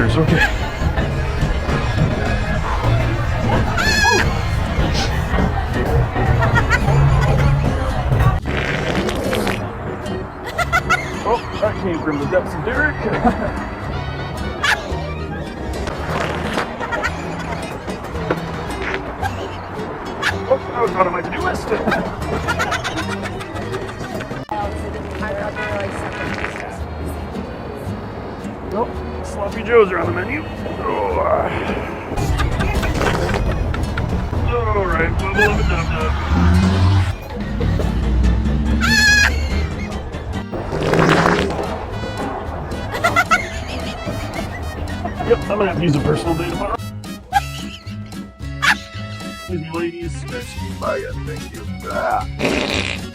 There's okay. Oh, that came from the depths of Derek. Oh, that was not on my to-do list. Nope, sloppy joes are on the menu. Alright, bubble of a dub-dub. Yep, I'm gonna have to use a personal day tomorrow. Excuse me, ladies. Excuse me, thank you.